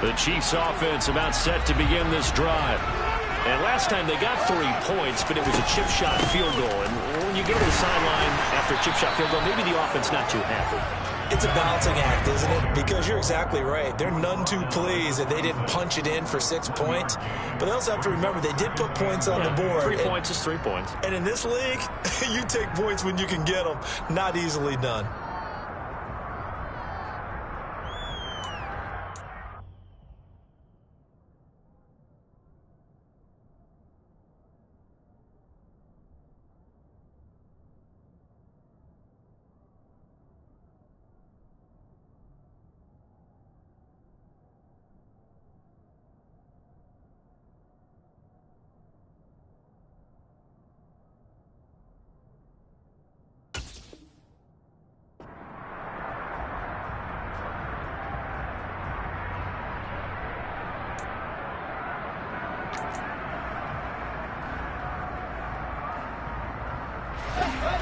The Chiefs offense about set to begin this drive. And last time they got 3 points, but it was a chip shot field goal. And when you go to the sideline after a chip shot field goal, maybe the offense not too happy. It's a balancing act, isn't it? Because you're exactly right. They're none too pleased that they didn't punch it in for 6 points. But they also have to remember they did put points on the board. 3 points is 3 points. And in this league, you take points when you can get them. Not easily done.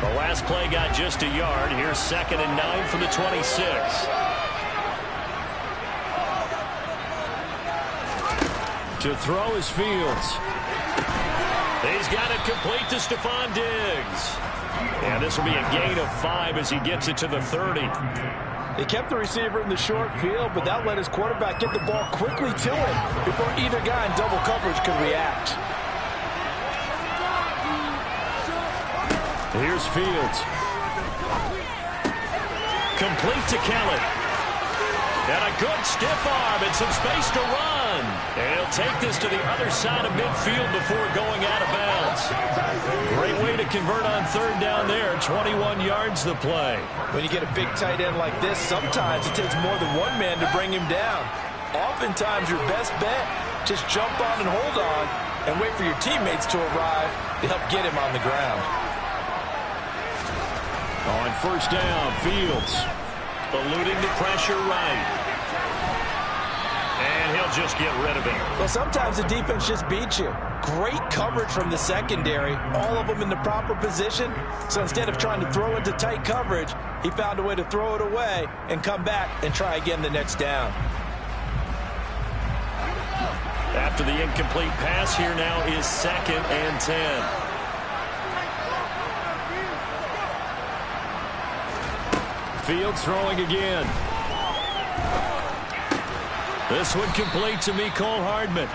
The last play got just a yard. Here's 2nd and 9 from the 26. To throw is Fields. He's got it complete to Stephon Diggs. And this will be a gain of 5 as he gets it to the 30. They kept the receiver in the short field, but that let his quarterback get the ball quickly to him before either guy in double coverage could react. Here's Fields. Complete to Kelly. And a good stiff arm and some space to run. And he'll take this to the other side of midfield before going out of bounds. Great way to convert on 3rd down there. 21 yards the play. When you get a big tight end like this, sometimes it takes more than one man to bring him down. Oftentimes your best bet, just jump on and hold on and wait for your teammates to arrive to help get him on the ground. On 1st down, Fields eluding the pressure right. And he'll just get rid of it. Well, sometimes the defense just beats you. Great coverage from the secondary, all of them in the proper position. So instead of trying to throw into tight coverage, he found a way to throw it away and come back and try again the next down. After the incomplete pass, here now is 2nd and 10. Fields throwing again. This one complete to Mecole Hardman.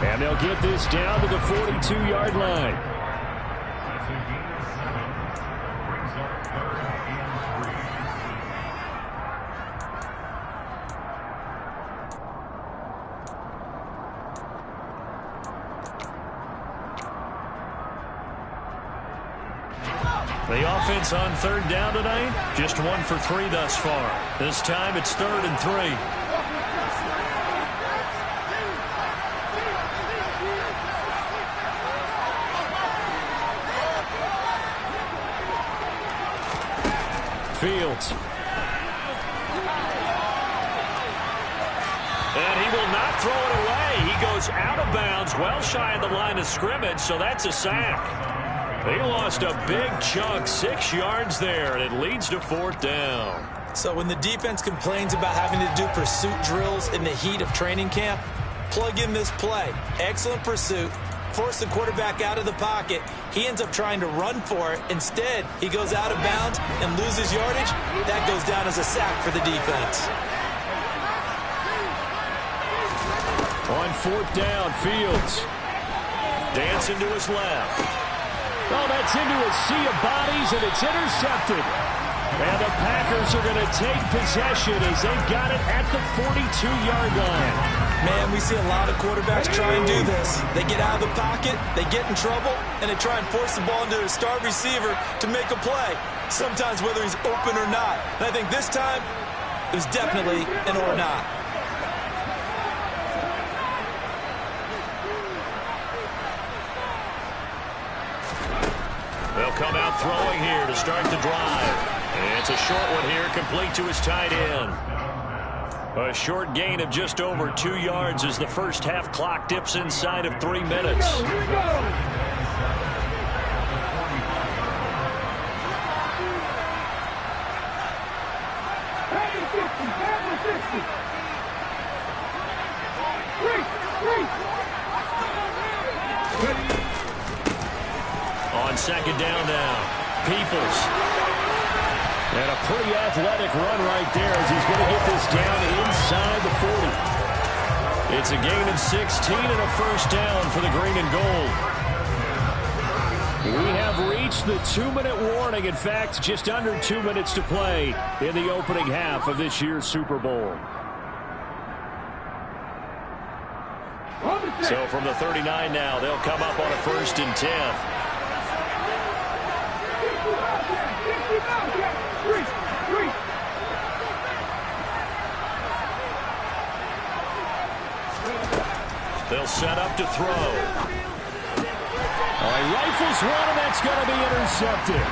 And they'll get this down to the 42-yard line. The offense on 3rd down tonight, just 1 for 3 thus far. This time it's 3rd and 3. Fields. And he will not throw it away. He goes out of bounds, well shy of the line of scrimmage, so that's a sack. He lost a big chunk, 6 yards there, and it leads to 4th down. So when the defense complains about having to do pursuit drills in the heat of training camp, plug in this play. Excellent pursuit. Force the quarterback out of the pocket. He ends up trying to run for it. Instead, he goes out of bounds and loses yardage. That goes down as a sack for the defense. On 4th down, Fields. Dancing to his left. Oh, that's into a sea of bodies, and it's intercepted. And the Packers are going to take possession as they've got it at the 42-yard line. Man, we see a lot of quarterbacks try and do this. They get out of the pocket, they get in trouble, and they try and force the ball into a star receiver to make a play, sometimes whether he's open or not. And I think this time, it was definitely an or not. They'll come out throwing here to start the drive. And it's a short one here, complete to his tight end. A short gain of just over 2 yards as the first half clock dips inside of 3 minutes. Here we go. On second down now, Peoples. And a pretty athletic run right there as he's going to get this down inside the 40. It's a gain of 16 and a first down for the green and gold. We have reached the 2-minute warning. In fact, just under 2 minutes to play in the opening half of this year's Super Bowl. So from the 39 now, they'll come up on a 1st and 10. They'll set up to throw. He rifles one, and that's going to be intercepted.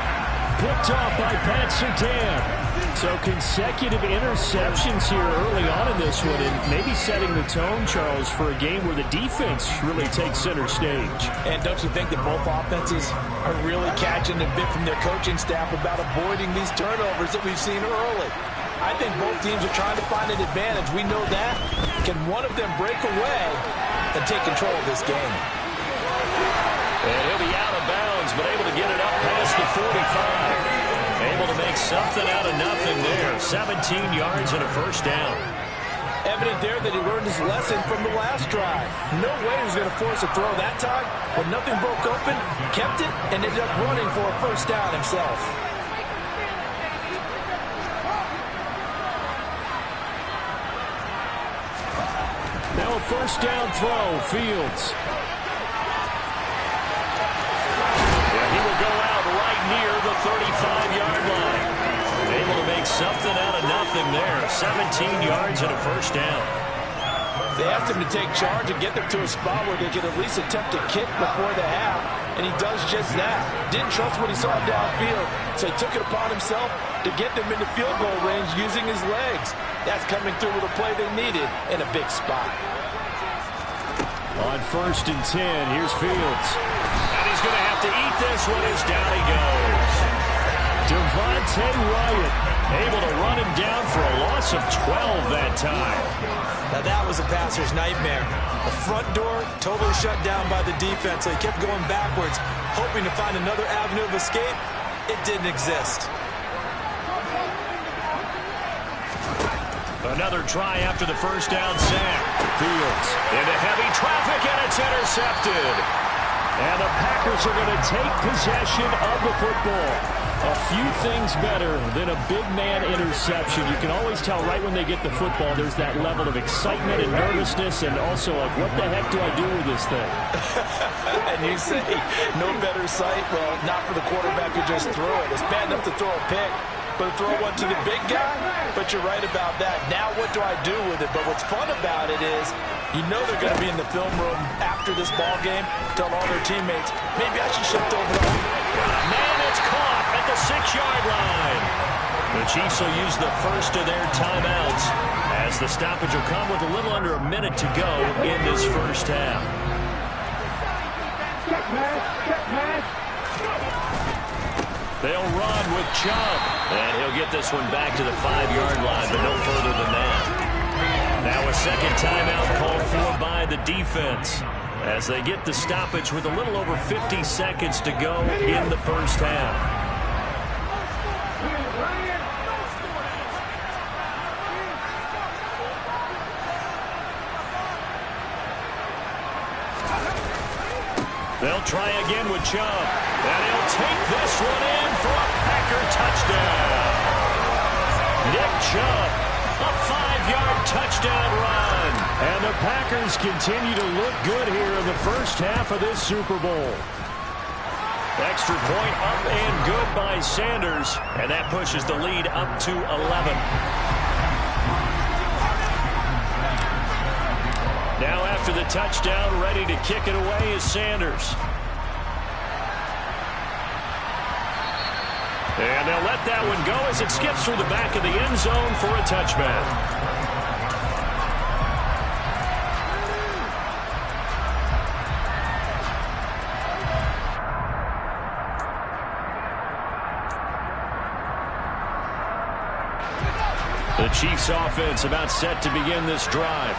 Picked off by Pat Surtain. So consecutive interceptions here early on in this one, and maybe setting the tone, Charles, for a game where the defense really takes center stage. And don't you think that both offenses are really catching a bit from their coaching staff about avoiding these turnovers that we've seen early? I think both teams are trying to find an advantage. We know that. Can one of them break away and take control of this game? And he'll be out of bounds, but able to get it up past the 45. Able to make something out of nothing there. 17 yards and a first down. Evident there that he learned his lesson from the last drive. No way he was going to force a throw that time. When nothing broke open, kept it, and ended up running for a first down himself. Now a first down throw, Fields. He will go out right near the 35-yard line. Able to make something out of nothing there. 17 yards and a first down. They asked him to take charge and get them to a spot where they could at least attempt to kick before the half, and he does just that. Didn't trust what he saw downfield, so he took it upon himself to get them into field goal range using his legs. That's coming through with a play they needed in a big spot. On 1st and 10, here's Fields. And he's going to have to eat this one as down he goes. Devontae Wyatt able to run him down for a loss of 12 that time. Now that was a passer's nightmare. The front door totally shut down by the defense. So he kept going backwards, hoping to find another avenue of escape. It didn't exist. Another try after the first down sack. Fields into heavy traffic, and it's intercepted. And the Packers are going to take possession of the football. A few things better than a big man interception. You can always tell right when they get the football, there's that level of excitement and nervousness, and also like, what the heck do I do with this thing? And you say, no better sight? Well, not for the quarterback who just threw it. It's bad enough to throw a pick, but throw one to the big guy? But you're right about that. Now what do I do with it? But what's fun about it is you know they're going to be in the film room after this ball game, tell all their teammates, maybe I should shift over to Man, it's caught at the 6-yard line. The Chiefs will use the first of their timeouts as the stoppage will come with a little under a minute to go in this first half. They'll run with Chubb, and he'll get this one back to the 5-yard line, but no further than that. Now a second timeout called for by the defense as they get the stoppage with a little over 50 seconds to go in the first half. They'll try again with Chubb, and he'll take this one in for a Packer touchdown. Nick Chubb, a 5-yard touchdown run. And the Packers continue to look good here in the first half of this Super Bowl. Extra point up and good by Sanders, and that pushes the lead up to 11. Now after the touchdown, ready to kick it away is Sanders. And they'll let that one go as it skips through the back of the end zone for a touchback. The Chiefs offense about set to begin this drive.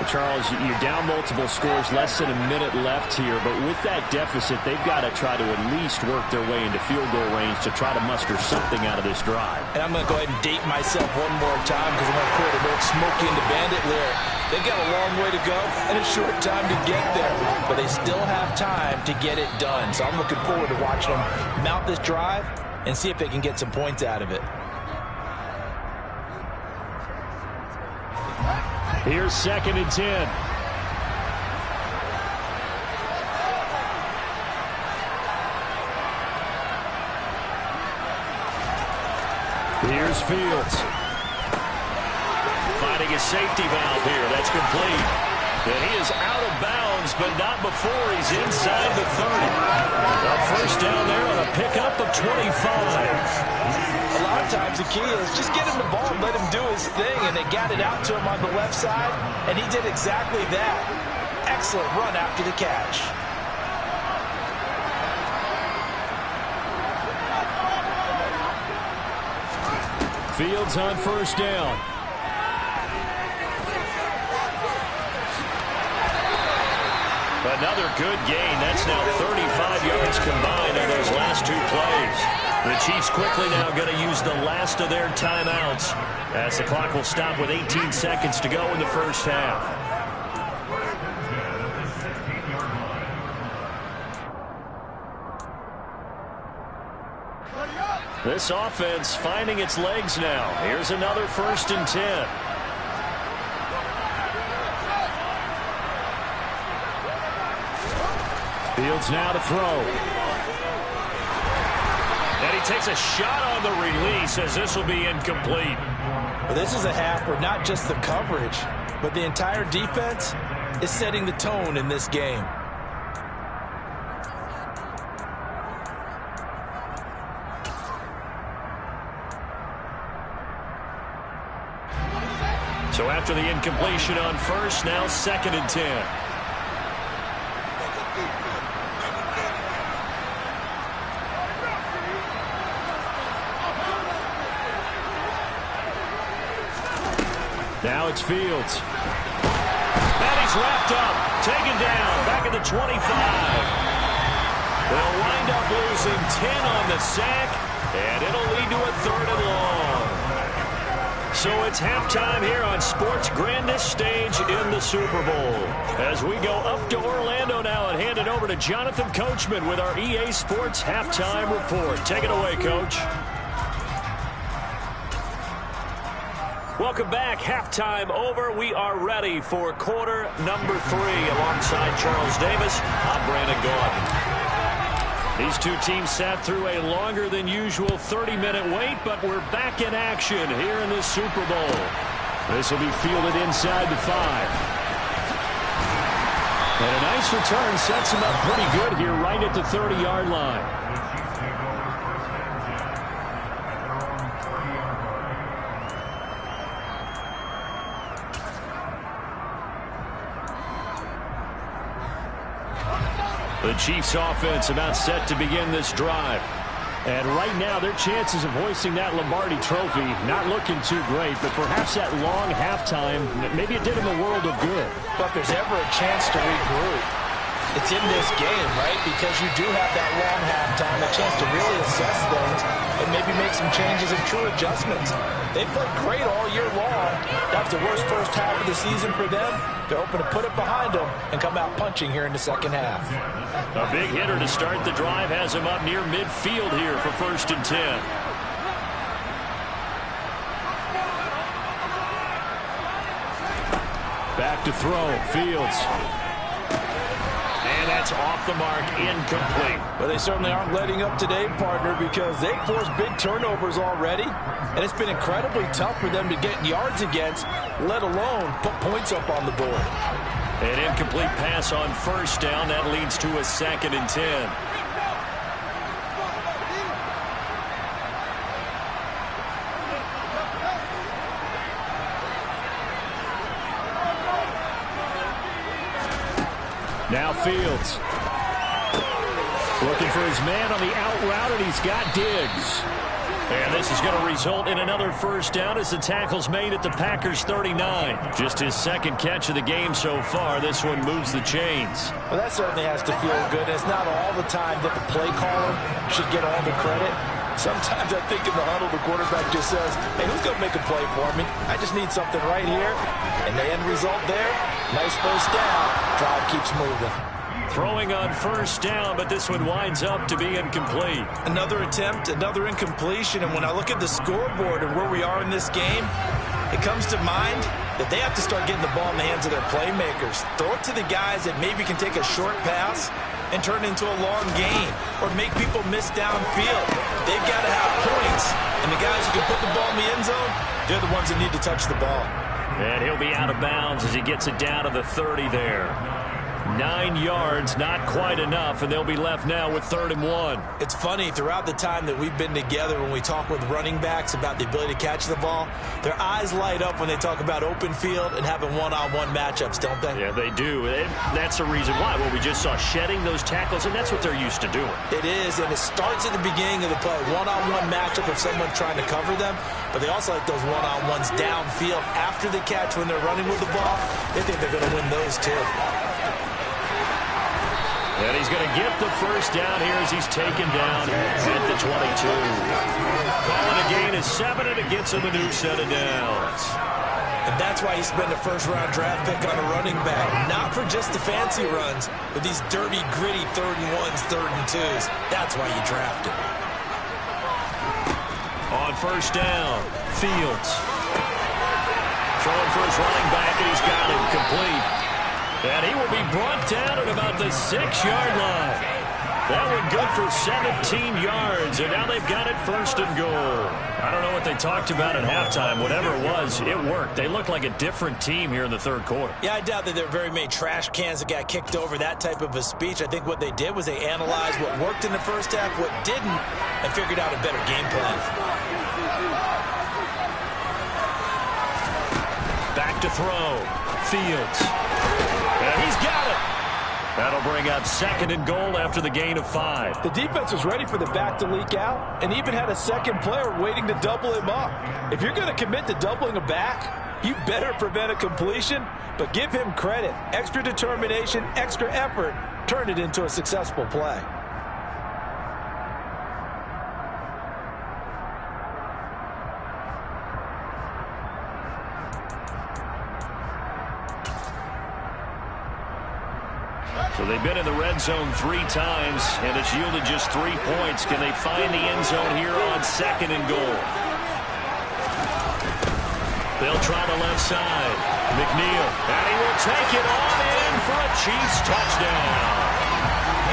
Charles, you're down multiple scores, less than a minute left here, but with that deficit, they've got to try to at least work their way into field goal range to try to muster something out of this drive. And I'm going to go ahead and date myself one more time because I'm going to quote an old Smokey and the Bandit lyric. They've got a long way to go and a short time to get there, but they still have time to get it done. So I'm looking forward to watching them mount this drive and see if they can get some points out of it. Here's 2nd and 10. Here's Fields. Finding a safety valve here. That's complete. And he is out of bounds, but not before he's inside the 30. A first down there on a pickup of 25. A lot of times the key is just get him the ball and let him do his thing, and they got it out to him on the left side, and he did exactly that. Excellent run after the catch. Fields on first down. Another good gain. That's now 35 yards combined on those last 2 plays. The Chiefs quickly now going to use the last of their timeouts as the clock will stop with 18 seconds to go in the first half. This offense finding its legs now. Here's another 1st and 10. Fields now to throw. And he takes a shot on the release as this will be incomplete. Well, this is a half where not just the coverage, but the entire defense is setting the tone in this game. So after the incompletion on first, now 2nd and 10. Now it's Fields. And he's wrapped up, taken down, back at the 25. They'll wind up losing 10 on the sack, and it'll lead to a 3rd and long. So it's halftime here on sports' grandest stage in the Super Bowl. As we go up to Orlando now and hand it over to Jonathan Coachman with our EA Sports Halftime Report. Take it away, Coach. Welcome back. Halftime over. We are ready for quarter number 3. Alongside Charles Davis, I'm Brandon Gaudin. These two teams sat through a longer than usual 30-minute wait, but we're back in action here in this Super Bowl. This will be fielded inside the 5. And a nice return sets him up pretty good here right at the 30-yard line. The Chiefs offense about set to begin this drive. And right now, their chances of hoisting that Lombardi trophy not looking too great, but perhaps that long halftime, maybe it did them a world of good. But if there's ever a chance to regroup, it's in this game, right? Because you do have that long halftime, a chance to really assess things and maybe make some changes and true adjustments. They played great all year long. That was the worst first half of the season for them. They're hoping to put it behind them and come out punching here in the second half. A big hitter to start the drive has him up near midfield here for 1st and 10. Back to throw. Fields. And that's off the mark, incomplete. But they certainly aren't letting up today, partner, because they've forced big turnovers already. And it's been incredibly tough for them to get yards against, let alone put points up on the board. An incomplete pass on first down. That leads to a 2nd and 10. Now Fields. Looking for his man on the out route, and he's got Diggs. And this is going to result in another first down as the tackle's made at the Packers' 39. Just his second catch of the game so far. This one moves the chains. Well, that certainly has to feel good. It's not all the time that the play caller should get all the credit. Sometimes I think in the huddle, the quarterback just says, hey, who's going to make a play for me? I just need something right here. And the end result there, nice first down. Drive keeps moving. Throwing on first down, but this one winds up to be incomplete. Another attempt, another incompletion, and when I look at the scoreboard and where we are in this game, it comes to mind that they have to start getting the ball in the hands of their playmakers. Throw it to the guys that maybe can take a short pass and turn it into a long gain or make people miss downfield. They've got to have points, and the guys who can put the ball in the end zone, they're the ones that need to touch the ball. And he'll be out of bounds as he gets it down to the 30 there. 9 yards, not quite enough, and they'll be left now with 3rd and 1. It's funny, throughout the time that we've been together, when we talk with running backs about the ability to catch the ball, their eyes light up when they talk about open field and having one-on-one matchups, don't they? Yeah, they do. And that's the reason why. Well, we just saw shedding those tackles, and that's what they're used to doing. It is, and it starts at the beginning of the play. One-on-one matchup of someone trying to cover them, but they also like those one-on-ones downfield after the catch when they're running with the ball. They think they're going to win those too. And he's going to get the first down here as he's taken down at the 22. Calling a gain of 7, and it gets him a new set of downs. And that's why you spend a first-round draft pick on a running back. Not for just the fancy runs, but these dirty, gritty 3rd and 1s, 3rd and 2s. That's why you draft him. On first down, Fields. Throwing for his running back, and he's got him complete. And he will be brought down at about the 6-yard line. That one good for 17 yards, and now they've got it 1st and goal. I don't know what they talked about at halftime. Whatever it was, it worked. They look like a different team here in the 3rd quarter. Yeah, I doubt that there were very many trash cans that got kicked over, that type of a speech. I think what they did was they analyzed what worked in the first half, what didn't, and figured out a better game plan. Back to throw. Fields. And he's got it. That'll bring up 2nd and goal after the gain of 5. The defense was ready for the back to leak out and even had a second player waiting to double him up. If you're going to commit to doubling a back, you better prevent a completion, but give him credit. Extra determination, extra effort, turned it into a successful play. So they've been in the red zone 3 times, and it's yielded just 3 points. Can they find the end zone here on 2nd and goal? They'll try the left side. McNeil, and he will take it on in for a Chiefs touchdown.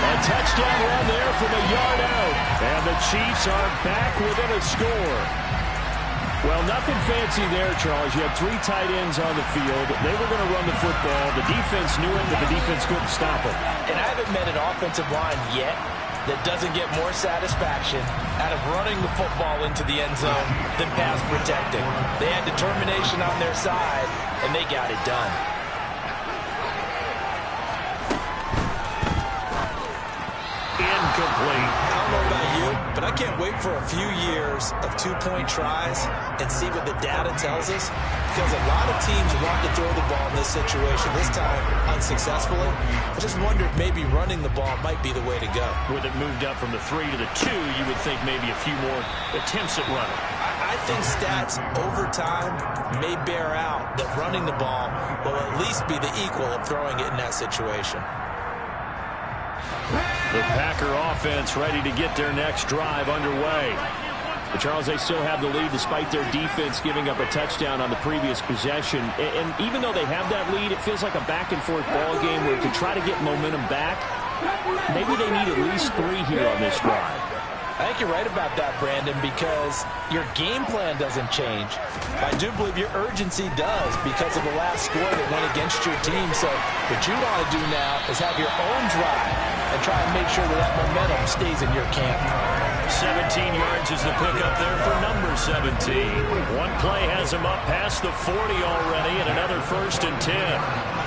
A touchdown run there from a yard out, and the Chiefs are back within a score. Well, nothing fancy there, Charles. You had 3 tight ends on the field. They were going to run the football. The defense knew it, but the defense couldn't stop it. And I haven't met an offensive line yet that doesn't get more satisfaction out of running the football into the end zone than pass protecting. They had determination on their side, and they got it done. Incomplete. I don't know about you, but I can't wait for a few years of 2-point tries and see what the data tells us, because a lot of teams want to throw the ball in this situation, this time unsuccessfully. I just wonder if maybe running the ball might be the way to go. With it moved up from the 3 to the 2, you would think maybe a few more attempts at running. I think stats over time may bear out that running the ball will at least be the equal of throwing it in that situation. The Packer offense ready to get their next drive underway. But Charles, they still have the lead despite their defense giving up a touchdown on the previous possession. And even though they have that lead, it feels like a back-and-forth ball game where to try to get momentum back, maybe they need at least 3 here on this drive. I think you're right about that, Brandon, because your game plan doesn't change. I do believe your urgency does because of the last score that went against your team. So what you want to do now is have your own drive and try and make sure that that momentum stays in your camp. 17 yards is the pickup there for number 17. One play has him up past the 40 already, and another 1st and 10.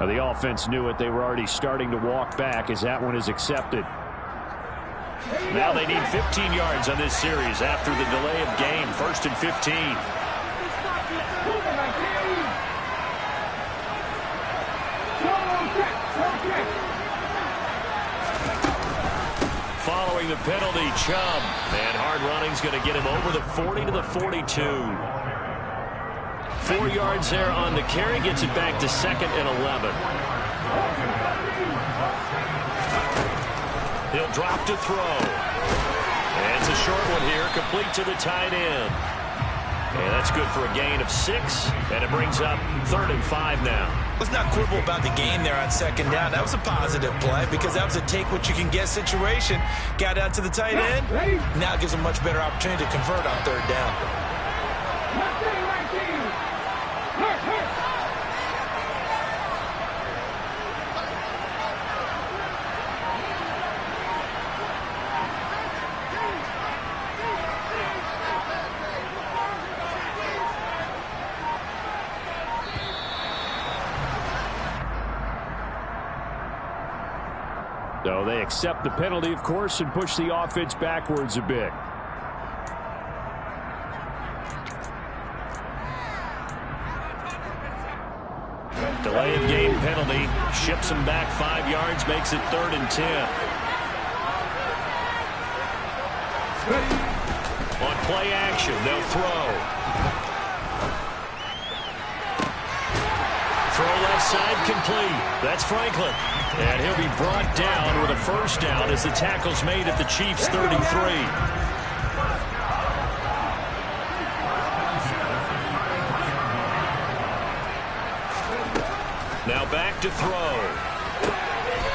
Now, the offense knew it. They were already starting to walk back as that one is accepted. Now they need 15 yards on this series after the delay of game. 1st and 15. Following the penalty, Chubb. And hard running's going to get him over the 40 to the 42. 4 yards there on the carry. Gets it back to 2nd and 11. He'll drop to throw. And it's a short one here, complete to the tight end. And that's good for a gain of 6, and it brings up 3rd and 5 now. Let's not quibble about the gain there on 2nd down. That was a positive play because that was a take-what-you-can-get situation. Got out to the tight end. Now it gives a much better opportunity to convert on 3rd down. So they accept the penalty, of course, and push the offense backwards a bit. Delay of game penalty. Ships him back 5 yards, makes it 3rd and 10. On play action, they'll throw. Throw left side complete. That's Franklin. And he'll be brought down with a 1st down as the tackle's made at the Chiefs' 33. Now back to throw.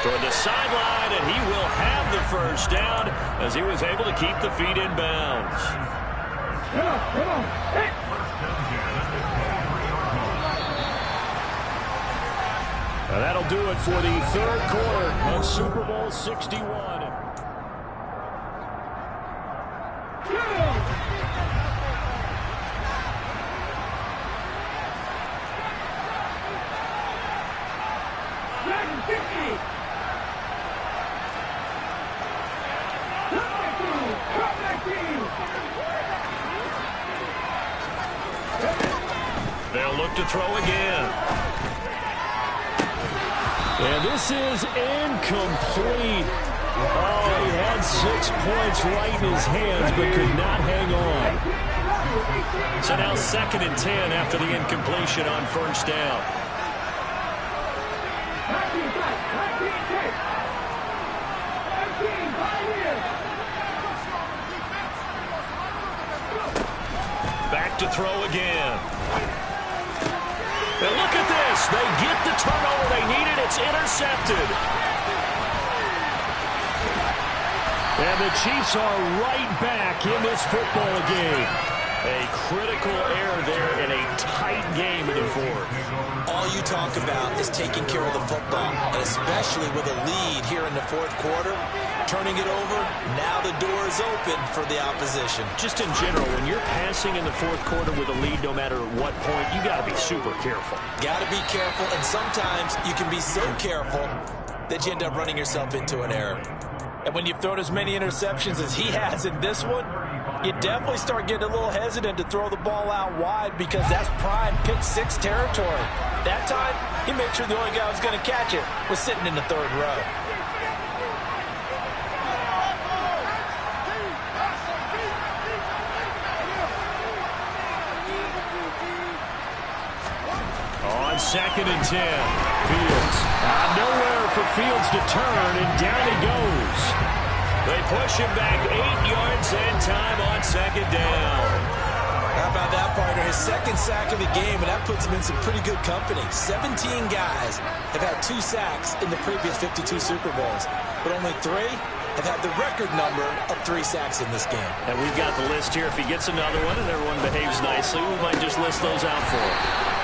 Toward the sideline, and he will have the 1st down as he was able to keep the feet in bounds. Come on. Hey. That'll do it for the 3rd quarter of Super Bowl 61. They'll look to throw again. And this is incomplete. Oh, he had 6 points right in his hands, but could not hang on. So now 2nd and 10 after the incompletion on 1st down. Back to throw again. And look at this. They get the turnover they needed. It's intercepted. And the Chiefs are right back in this football game. A critical error there in a tight game in the 4th. All you talk about is taking care of the football, and especially with a lead here in the 4th quarter. Turning it over, now the door is open for the opposition. Just in general, when you're passing in the 4th quarter with a lead, no matter what point, you got to be super careful. Got to be careful, and sometimes you can be so careful that you end up running yourself into an error. And when you've thrown as many interceptions as he has in this one, you definitely start getting a little hesitant to throw the ball out wide because that's prime pick 6 territory. That time, he made sure the only guy who was going to catch it was sitting in the 3rd row. On 2nd and 10, Fields. Nowhere for Fields to turn, and down he goes. They push him back 8 yards and time on 2nd down. How about that, partner? His 2nd sack of the game, and that puts him in some pretty good company. 17 guys have had 2 sacks in the previous 52 Super Bowls, but only 3 have had the record number of 3 sacks in this game. And we've got the list here. If he gets another one and everyone behaves nicely, we might just list those out for him.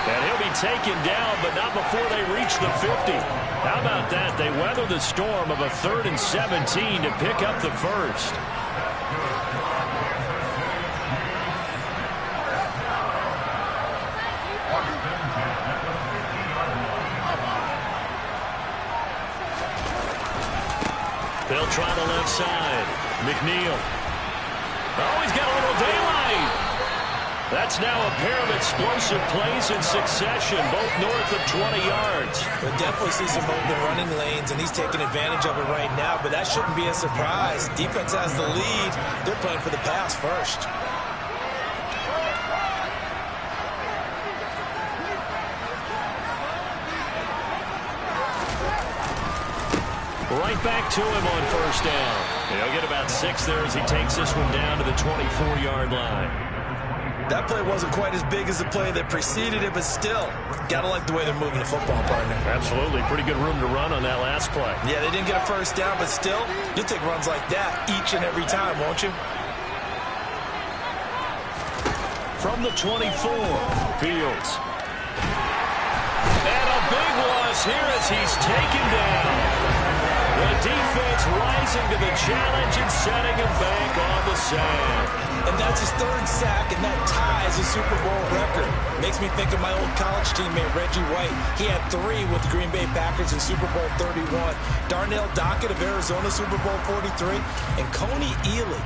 And he'll be taken down, but not before they reach the 50. How about that? They weather the storm of a 3rd and 17 to pick up the first. They'll try the left side. McNeil. Oh, he's got a little daylight. That's now a pair of explosive plays in succession, both north of 20 yards. We'll definitely see some open running lanes, and he's taking advantage of it right now, but that shouldn't be a surprise. Defense has the lead. They're playing for the pass first. Right back to him on first down. He'll get about 6 there as he takes this one down to the 24-yard line. That play wasn't quite as big as the play that preceded it, but still, gotta like the way they're moving the football, partner. Absolutely. Pretty good room to run on that last play. Yeah, they didn't get a first down, but still, you'll take runs like that each and every time, won't you? From the 24, Fields. And a big loss here as he's taken down. The defense rising to the challenge and setting him back on the sack. And that's his 3rd sack, and that ties a Super Bowl record. Makes me think of my old college teammate, Reggie White. He had 3 with the Green Bay Packers in Super Bowl 31. Darnell Dockett of Arizona, Super Bowl 43. And Coney Ealy,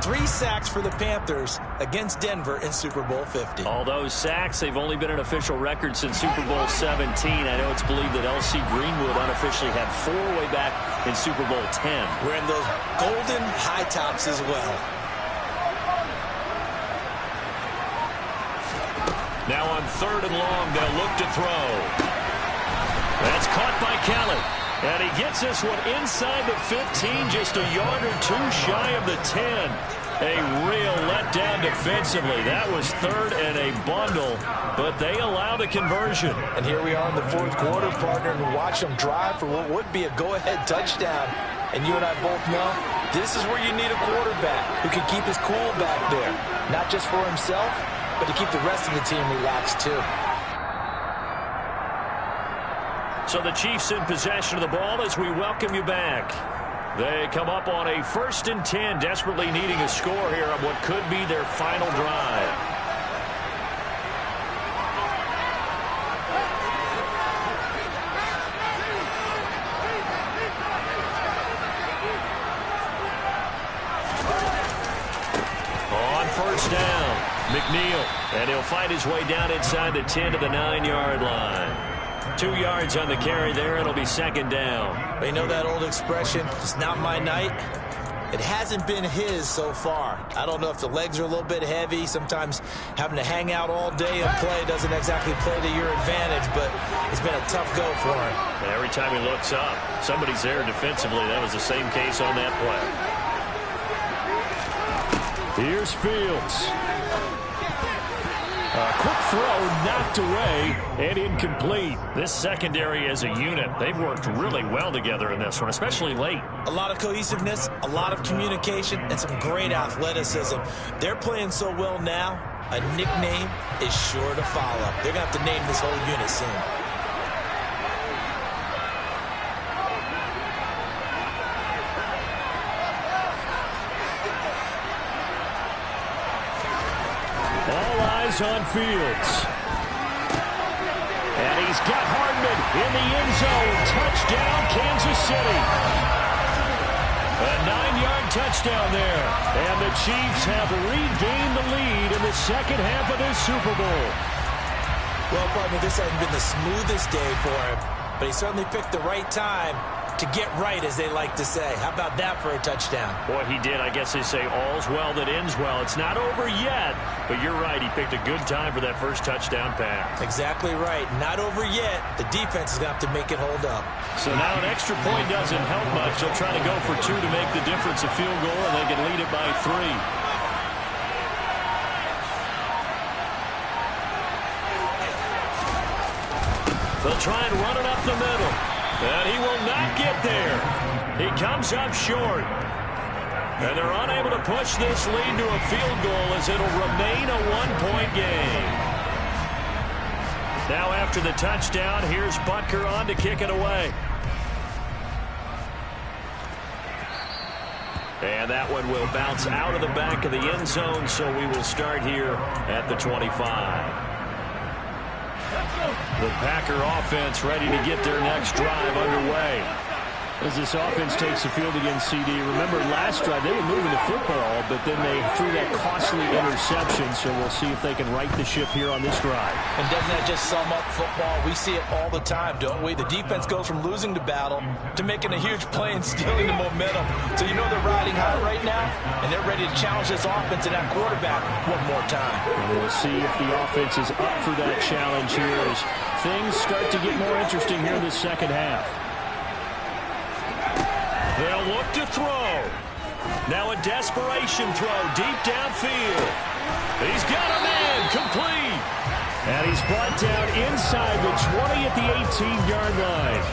3 sacks for the Panthers against Denver in Super Bowl 50. All those sacks, they've only been an official record since Super Bowl 17. I know it's believed that L.C. Greenwood unofficially had 4 way back in Super Bowl 10. Wearing those golden high tops as well. Now on 3rd and long, they'll look to throw. That's caught by Kelly. And he gets this one inside the 15, just a yard or 2 shy of the 10. A real letdown defensively. That was 3rd and a bundle, but they allow the conversion. And here we are in the 4th quarter, partner, and watch them drive for what would be a go-ahead touchdown. And you and I both know this is where you need a quarterback who can keep his cool back there. Not just for himself, but to keep the rest of the team relaxed too. So the Chiefs in possession of the ball as we welcome you back. They come up on a 1st and 10, desperately needing a score here on what could be their final drive. On first down, McNeil, and he'll fight his way down inside the 10 to the 9-yard line. 2 yards on the carry there. It'll be 2nd down. You know that old expression, it's not my night? It hasn't been his so far. I don't know if the legs are a little bit heavy. Sometimes having to hang out all day and play doesn't exactly play to your advantage, but it's been a tough go for him. And every time he looks up, somebody's there defensively. That was the same case on that play. Here's Fields. A quick throw knocked away and incomplete. This secondary as a unit, they've worked really well together in this one, especially late. A lot of cohesiveness, a lot of communication, and some great athleticism. They're playing so well now, a nickname is sure to follow. They're going to have to name this whole unit soon. On Fields. And he's got Hardman in the end zone. Touchdown, Kansas City. A 9-yard touchdown there. And the Chiefs have regained the lead in the 2nd half of this Super Bowl. Well, partner, this hasn't been the smoothest day for him, but he certainly picked the right time to get right, as they like to say. How about that for a touchdown? Boy, he did. I guess they say all's well that ends well. It's not over yet, but you're right. He picked a good time for that first touchdown pass. Exactly right. Not over yet. The defense is going to have to make it hold up. So now an extra point doesn't help much. They'll try to go for 2 to make the difference a field goal, and they can lead it by 3. They'll try and run it up the middle. And he will not get there. He comes up short. And they're unable to push this lead to a field goal as it'll remain a one-point game. Now after the touchdown, here's Butker on to kick it away. And that one will bounce out of the back of the end zone, so we will start here at the 25. The Packer offense ready to get their next drive underway. As this offense takes the field against CD, remember last drive they were moving the football, but then they threw that costly interception, so we'll see if they can right the ship here on this drive. And doesn't that just sum up football? We see it all the time, don't we? The defense goes from losing the battle to making a huge play and stealing the momentum. So you know they're riding high right now, and they're ready to challenge this offense and that quarterback one more time. And we'll see if the offense is up for that challenge here as things start to get more interesting here in the second half. They'll look to throw. Now a desperation throw deep downfield. He's got a man complete. And he's brought down inside the 20 at the 18-yard line.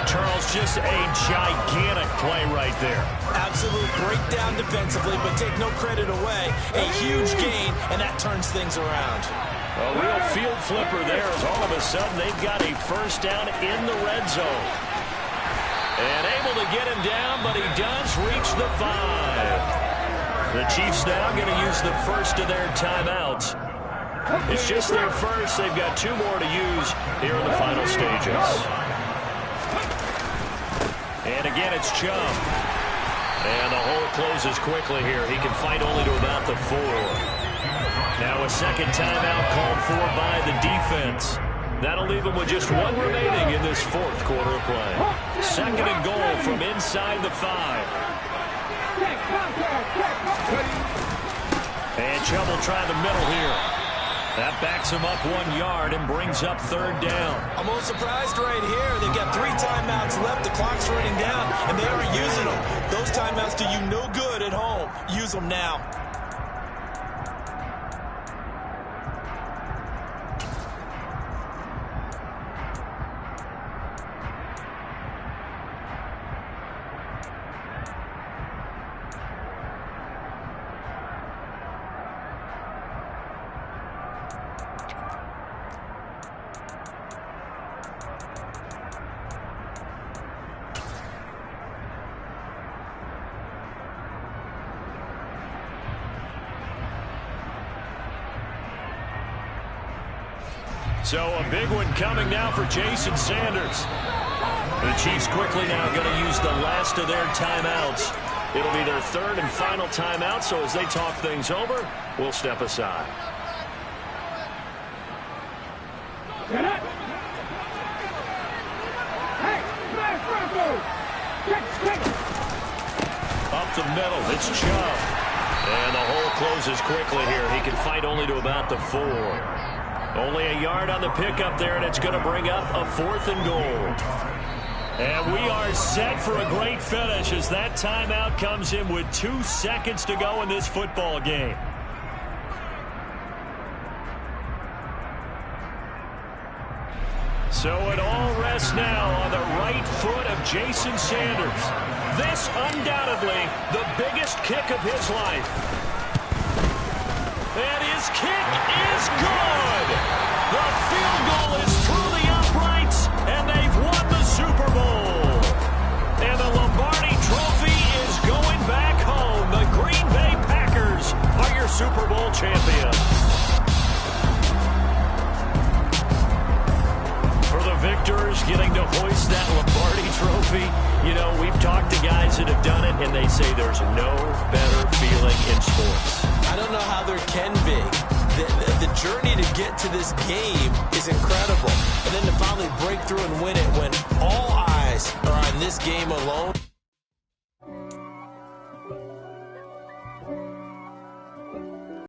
Charles, just a gigantic play right there. Absolute breakdown defensively, but take no credit away. A huge gain, and that turns things around. A real field flipper there as all of a sudden they've got a first down in the red zone. And able to get him down, but he does reach the 5. The Chiefs now going to use the first of their timeouts. It's just their first. They've got 2 more to use here in the final stages. And again, it's Chubb. And the hole closes quickly here. He can fight only to about the 4. Now a second timeout called for by the defense. That'll leave him with just 1 remaining in this 4th quarter of play. Second and goal from inside the 5. And Chubb will try the middle here. That backs him up 1 yard and brings up 3rd down. I'm a little surprised right here. They've got 3 timeouts left. The clock's running down, and they aren't using them. Those timeouts do you no good at home. Use them now. So a big one coming now for Jason Sanders. The Chiefs quickly now going to use the last of their timeouts. It'll be their 3rd and final timeout, so as they talk things over, we'll step aside. Up the middle, it's Chubb. And the hole closes quickly here. He can fight only to about the 4. Only a yard on the pickup there, and it's going to bring up a 4th and goal. And we are set for a great finish as that timeout comes in with 2 seconds to go in this football game. So it all rests now on the right foot of Jason Sanders. This undoubtedly the biggest kick of his life. And his kick is good. The field goal is through the uprights, and they've won the Super Bowl. And the Lombardi Trophy is going back home. The Green Bay Packers are your Super Bowl champions. For the victors getting to hoist that Lombardi Trophy, you know, we've talked to guys that have done it, and they say there's no better feeling in sports. I don't know how there can be. The journey to get to this game is incredible. And then to finally break through and win it when all eyes are on this game alone.